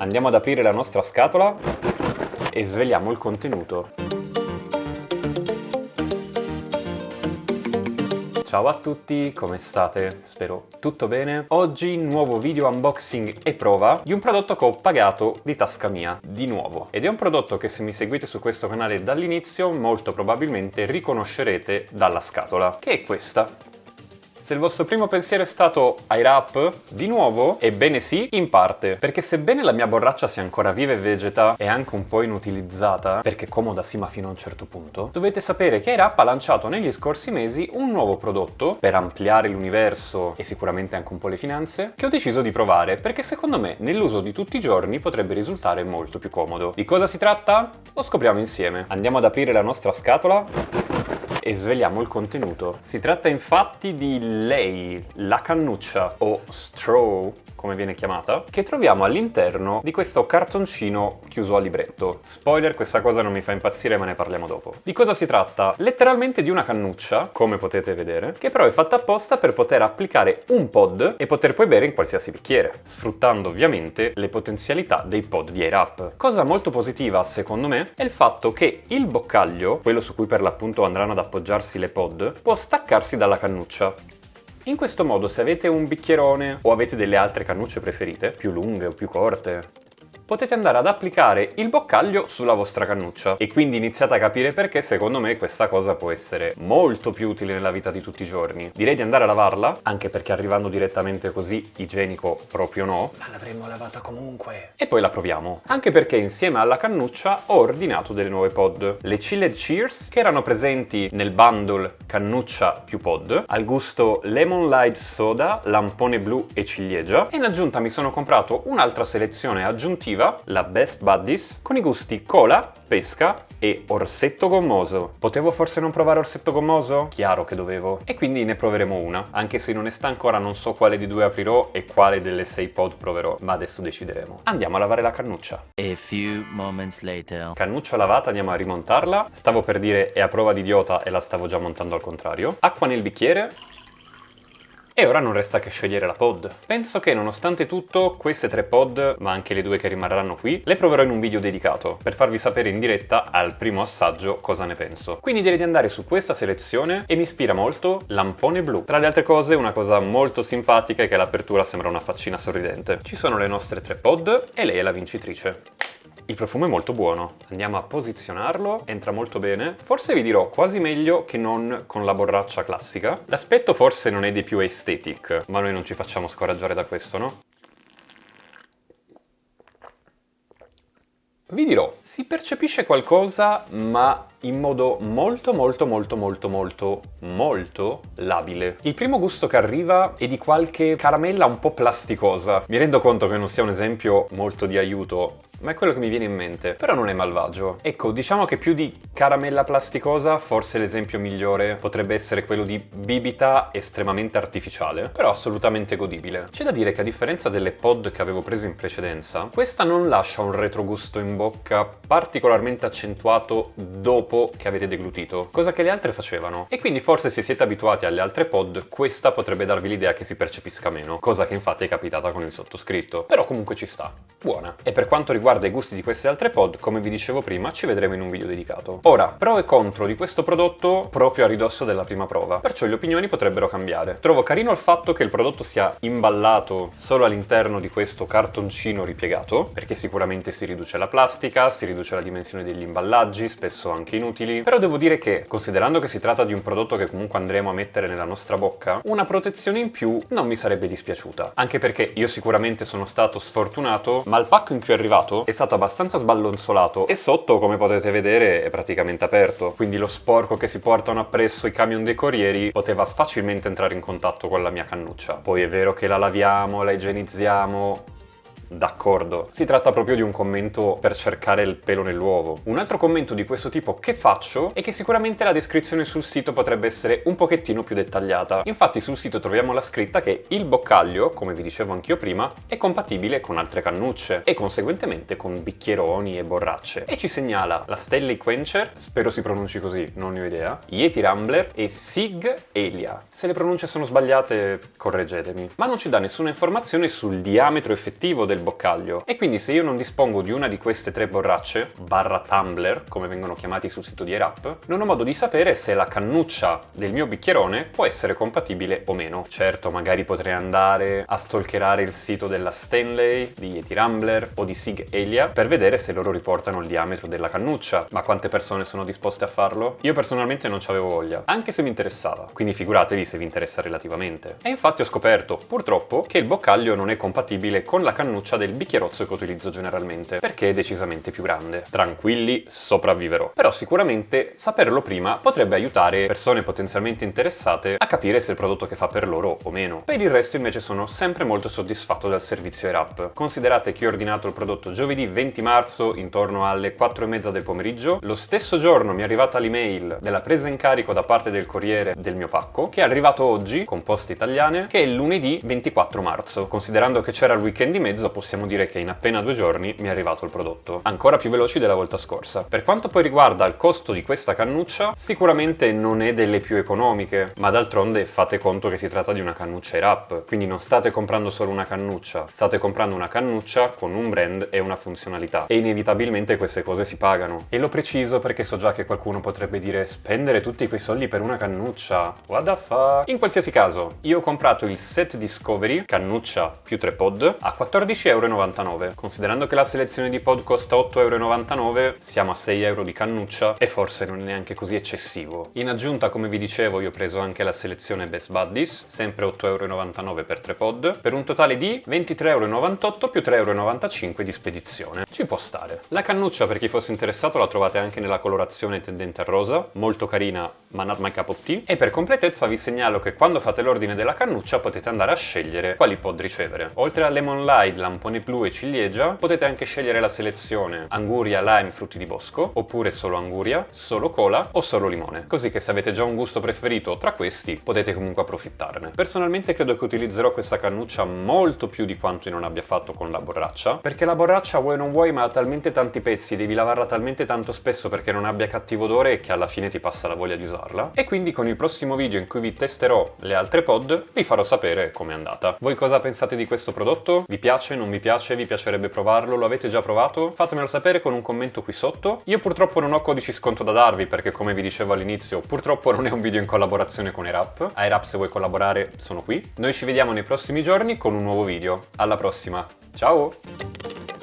Andiamo ad aprire la nostra scatola e sveliamo il contenuto. Ciao a tutti, come state? Spero tutto bene. Oggi nuovo video unboxing e prova di un prodotto che ho pagato di tasca mia, di nuovo. Ed è un prodotto che se mi seguite su questo canale dall'inizio molto probabilmente riconoscerete dalla scatola, che è questa. Se il vostro primo pensiero è stato AirUp, di nuovo, ebbene sì, in parte. Perché sebbene la mia borraccia sia ancora viva e vegeta e anche un po' inutilizzata, perché comoda sì ma fino a un certo punto, dovete sapere che AirUp ha lanciato negli scorsi mesi un nuovo prodotto per ampliare l'universo e sicuramente anche un po' le finanze, che ho deciso di provare perché secondo me nell'uso di tutti i giorni potrebbe risultare molto più comodo. Di cosa si tratta? Lo scopriamo insieme. Andiamo ad aprire la nostra scatola e sveliamo il contenuto. Si tratta infatti di lei, la cannuccia o straw, come viene chiamata, che troviamo all'interno di questo cartoncino chiuso a libretto. Spoiler, questa cosa non mi fa impazzire, ma ne parliamo dopo. Di cosa si tratta? Letteralmente di una cannuccia, come potete vedere, che però è fatta apposta per poter applicare un pod e poter poi bere in qualsiasi bicchiere, sfruttando ovviamente le potenzialità dei pod di AirUp. Cosa molto positiva, secondo me, è il fatto che il boccaglio, quello su cui per l'appunto andranno ad appoggiarsi le pod, può staccarsi dalla cannuccia. In questo modo, se avete un bicchierone o avete delle altre cannucce preferite, più lunghe o più corte, potete andare ad applicare il boccaglio sulla vostra cannuccia e quindi iniziate a capire perché secondo me questa cosa può essere molto più utile nella vita di tutti i giorni. Direi di andare a lavarla, anche perché arrivando direttamente così igienico proprio no, ma l'avremmo lavata comunque. E poi la proviamo, anche perché insieme alla cannuccia ho ordinato delle nuove pod, le Chilled Cheers, che erano presenti nel bundle cannuccia più pod, al gusto Lemon Light Soda, lampone blu e ciliegia, e in aggiunta mi sono comprato un'altra selezione aggiuntiva, la Best Buddies, con i gusti cola, pesca e orsetto gommoso. Potevo forse non provare orsetto gommoso? Chiaro che dovevo. E quindi ne proveremo una, anche se in onestà ancora non so quale di due aprirò e quale delle 6 pod proverò, ma adesso decideremo. Andiamo a lavare la cannuccia. A few moments later. Cannuccia lavata, andiamo a rimontarla. Stavo per dire è a prova di idiota e la stavo già montando al contrario. Acqua nel bicchiere. E ora non resta che scegliere la pod. Penso che nonostante tutto queste 3 pod, ma anche le 2 che rimarranno qui, le proverò in un video dedicato, per farvi sapere in diretta al primo assaggio cosa ne penso. Quindi direi di andare su questa selezione e mi ispira molto lampone blu. Tra le altre cose una cosa molto simpatica è che l'apertura sembra una faccina sorridente. Ci sono le nostre 3 pod e lei è la vincitrice. Il profumo è molto buono, andiamo a posizionarlo, entra molto bene, forse vi dirò quasi meglio che non con la borraccia classica. L'aspetto forse non è dei più aesthetic, ma noi non ci facciamo scoraggiare da questo, no? Vi dirò, si percepisce qualcosa, ma in modo molto labile. Il primo gusto che arriva è di qualche caramella un po' plasticosa. Mi rendo conto che non sia un esempio molto di aiuto, ma è quello che mi viene in mente. Però non è malvagio. Ecco, diciamo che più di caramella plasticosa, forse l'esempio migliore potrebbe essere quello di bibita estremamente artificiale, però assolutamente godibile. C'è da dire che a differenza delle pod che avevo preso in precedenza, questa non lascia un retrogusto in bocca particolarmente accentuato dopo che avete deglutito, cosa che le altre facevano. E quindi forse se siete abituati alle altre pod, questa potrebbe darvi l'idea che si percepisca meno, cosa che infatti è capitata con il sottoscritto. Però comunque ci sta. Buona. E per quanto riguarda i gusti di queste altre pod, come vi dicevo prima, ci vedremo in un video dedicato. Ora, pro e contro di questo prodotto proprio a ridosso della prima prova, perciò le opinioni potrebbero cambiare. Trovo carino il fatto che il prodotto sia imballato solo all'interno di questo cartoncino ripiegato, perché sicuramente si riduce la plastica, si riduce la dimensione degli imballaggi, spesso anche inutili, però devo dire che, considerando che si tratta di un prodotto che comunque andremo a mettere nella nostra bocca, una protezione in più non mi sarebbe dispiaciuta. Anche perché io sicuramente sono stato sfortunato, ma il pacco in cui è arrivato è stato abbastanza sballonzolato e sotto, come potete vedere, è praticamente aperto, quindi lo sporco che si portano appresso i camion dei corrieri poteva facilmente entrare in contatto con la mia cannuccia. Poi è vero che la laviamo, la igienizziamo. D'accordo, si tratta proprio di un commento per cercare il pelo nell'uovo. Un altro commento di questo tipo che faccio è che sicuramente la descrizione sul sito potrebbe essere un pochettino più dettagliata. Infatti sul sito troviamo la scritta che il boccaglio, come vi dicevo anch'io prima, è compatibile con altre cannucce e conseguentemente con bicchieroni e borracce. E ci segnala la Stanley Quencher, spero si pronunci così, non ne ho idea, Yeti Rambler e Sig Elia. Se le pronunce sono sbagliate correggetemi. Ma non ci dà nessuna informazione sul diametro effettivo del del boccaglio. E quindi se io non dispongo di una di queste 3 borracce, barra tumbler, come vengono chiamati sul sito di Air-Up, non ho modo di sapere se la cannuccia del mio bicchierone può essere compatibile o meno. Certo, magari potrei andare a stalkerare il sito della Stanley, di Yeti Rambler o di Sig Helia per vedere se loro riportano il diametro della cannuccia. Ma quante persone sono disposte a farlo? Io personalmente non ci avevo voglia, anche se mi interessava, quindi figuratevi se vi interessa relativamente. E infatti ho scoperto, purtroppo, che il boccaglio non è compatibile con la cannuccia del bicchierozzo che utilizzo generalmente, perché è decisamente più grande. Tranquilli, sopravviverò. Però sicuramente saperlo prima potrebbe aiutare persone potenzialmente interessate a capire se il prodotto che fa per loro o meno. Per il resto invece sono sempre molto soddisfatto dal servizio Air-Up. Considerate che ho ordinato il prodotto giovedì 20 marzo intorno alle 4:30 del pomeriggio. Lo stesso giorno mi è arrivata l'email della presa in carico da parte del corriere del mio pacco, che è arrivato oggi con poste italiane, che è il lunedì 24 marzo. Considerando che c'era il weekend di mezzo, possiamo dire che in appena 2 giorni mi è arrivato il prodotto. Ancora più veloci della volta scorsa. Per quanto poi riguarda il costo di questa cannuccia, sicuramente non è delle più economiche, ma d'altronde fate conto che si tratta di una cannuccia Air-Up, quindi non state comprando solo una cannuccia, state comprando una cannuccia con un brand e una funzionalità, e inevitabilmente queste cose si pagano. E lo preciso perché so già che qualcuno potrebbe dire: spendere tutti quei soldi per una cannuccia, what the fuck? In qualsiasi caso, io ho comprato il set Discovery, cannuccia più 3 pod, a 14,99 €. Considerando che la selezione di pod costa 8,99 €, siamo a 6 € di cannuccia e forse non è neanche così eccessivo. In aggiunta, come vi dicevo, io ho preso anche la selezione Best Buddies, sempre 8,99 € per 3 pod, per un totale di 23,98 € più 3,95 € di spedizione. Ci può stare. La cannuccia, per chi fosse interessato, la trovate anche nella colorazione tendente al rosa, molto carina ma not my cup of tea. E per completezza vi segnalo che quando fate l'ordine della cannuccia potete andare a scegliere quali pod ricevere. Oltre a Lemon Lime, Lampone Blu e Ciliegia, potete anche scegliere la selezione Anguria, Lime, Frutti di Bosco, oppure solo Anguria, solo Cola o solo Limone. Così che se avete già un gusto preferito tra questi, potete comunque approfittarne. Personalmente credo che utilizzerò questa cannuccia molto più di quanto io non abbia fatto con la borraccia, perché la borraccia, vuoi o non vuoi, ma ha talmente tanti pezzi, devi lavarla talmente tanto spesso perché non abbia cattivo odore che alla fine ti passa la voglia di usarla. E quindi con il prossimo video in cui vi testerò le altre pod vi farò sapere com'è andata. Voi cosa pensate di questo prodotto? Vi piace? Non vi piace? Vi piacerebbe provarlo? Lo avete già provato? Fatemelo sapere con un commento qui sotto. Io purtroppo non ho codici sconto da darvi perché, come vi dicevo all'inizio, purtroppo non è un video in collaborazione con Air-Up. Air-Up, se vuoi collaborare, sono qui. Noi ci vediamo nei prossimi giorni con un nuovo video. Alla prossima. Ciao!